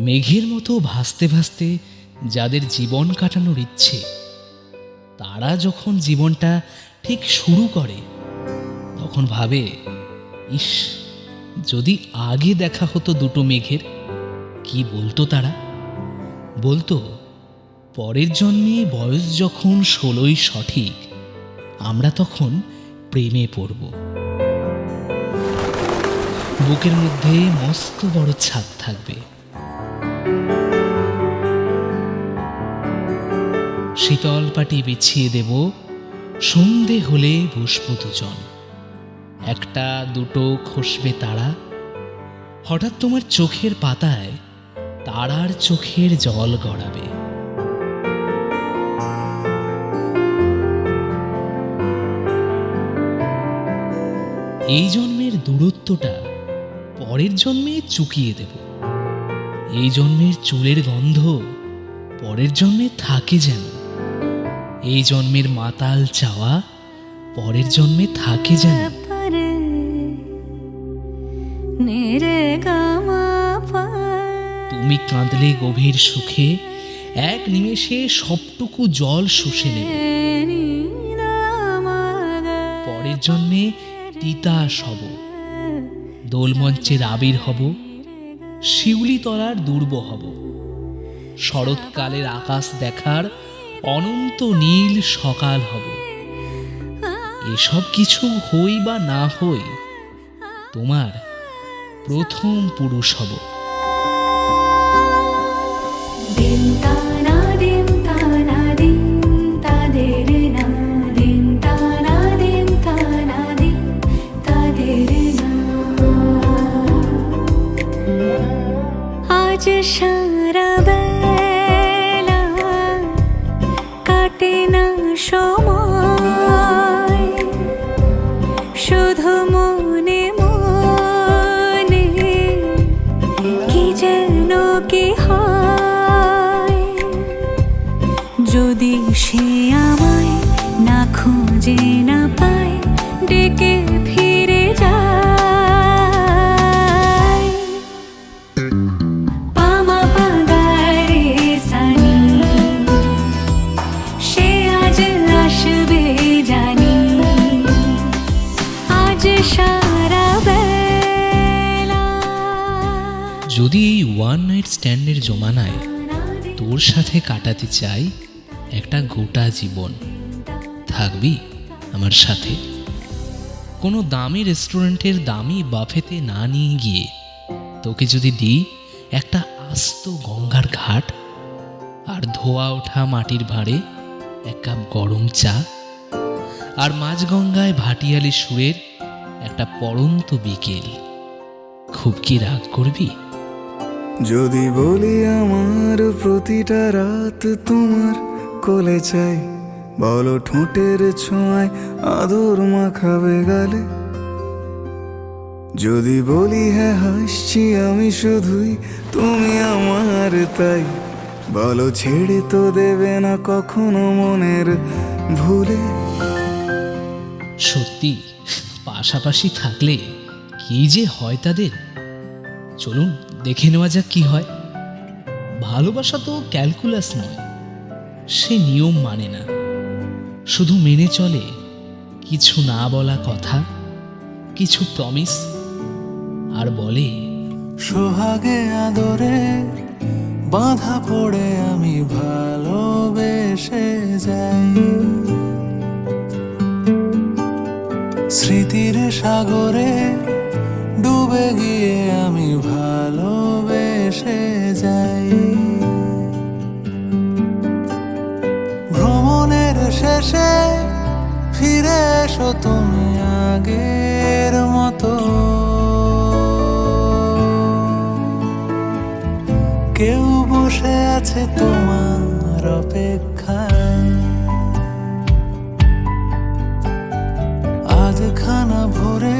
মেঘের মতো ভাসতে ভাসতে যাদের জীবন কাটানোর ইচ্ছে, তারা যখন জীবনটা ঠিক শুরু করে তখন ভাবে, ইস, যদি আগে দেখা হতো দুটো মেঘের। কি বলতো তারা? বলতো, পরের জন্মে বয়স যখন 16ই সঠিক, আমরা তখন প্রেমে পড়ব। বুকের মধ্যে মস্ত বড় ছাদ থাকবে, শীতল পাটি বিছিয়ে দেব, সন্ধে হলে বসবো দুজন, একটা দুটো খসবে তারা, হঠাৎ তোমার চোখের পাতায় তারার চোখের জল গড়াবে। এই জন্মের দূরত্বটা পরের জন্মে চুকিয়ে দেব। এই জন্মের চুলের গন্ধ পরের জন্মে থাকে যেন। এই জন্মের মাতাল চাওয়া পরের জন্মে থাকে যেন। তুমি কাঁদলে গভীর সুখে এক নিমেষে সবটুকু জল শুষে নেবে। পরের জন্মে তিতাস হব, দোলমঞ্চের আবির হব, শিউলি তলার দুর্ব হব, শরৎকালের আকাশ দেখার অনন্ত নীল সকাল হব। এসব কিছু হই বা না হই, তোমার প্রথম পুরুষ হব। আজ সারা বেলা কাটে না সময়, শুধু মনে মনে কি যেন কি হয়। যদি সে আমায় না খুঁজে না পায়, ডেকে ফিরে যায়। যদি এই ওয়ান নাইট স্ট্যান্ডের জমানায় তোর সাথে কাটাতে চাই একটা গোটা জীবন, থাকবি আমার সাথে? কোনো দামি রেস্টুরেন্টের দামি বাফেতে না নিয়ে গিয়ে তোকে যদি দিই একটা আস্ত গঙ্গার ঘাট, আর ধোয়া ওঠা মাটির ভাঁড়ে এক কাপ গরম চা, আর মাঝ গঙ্গায় ভাটিয়ালি সুরের একটা পড়ন্ত বিকেল, খুব কি রাগ করবি? যদি বলি আমার প্রতিটা রাত তোমার কোলে চাই, বলো ঠোঁটের ছোঁয়ায় আদর মাখাবে গালে। যদি বলি হ্যাঁ হাসছি আমি শুধুই, তুমি আমার তাই, বলো ছেড়ে তো দেবে না কখনো মনের ভুলে। সত্যি পাশাপাশি থাকলে কি যে হয় তাদের, চলুন দেখে নেওয়া যাক কি হয়। ভালোবাসা তো ক্যালকুলাস নয়, সে নিয়ম মানে না, শুধু মেনে চলে কিছু না বলা কথা, কিছু প্রমিস, আর বলে সোহাগে আদরে বাঁধা পড়ে আমি ভালোবেসে যাই। স্মৃতির সাগরে ডুবে গিয়ে আমি ভালোবেসে যাই। ভ্রমণের শেষে ফিরে এসো তুমি আগের মতো, কেউ বসে আছে তোমার অপেক্ষায়। আজ খানা ভরে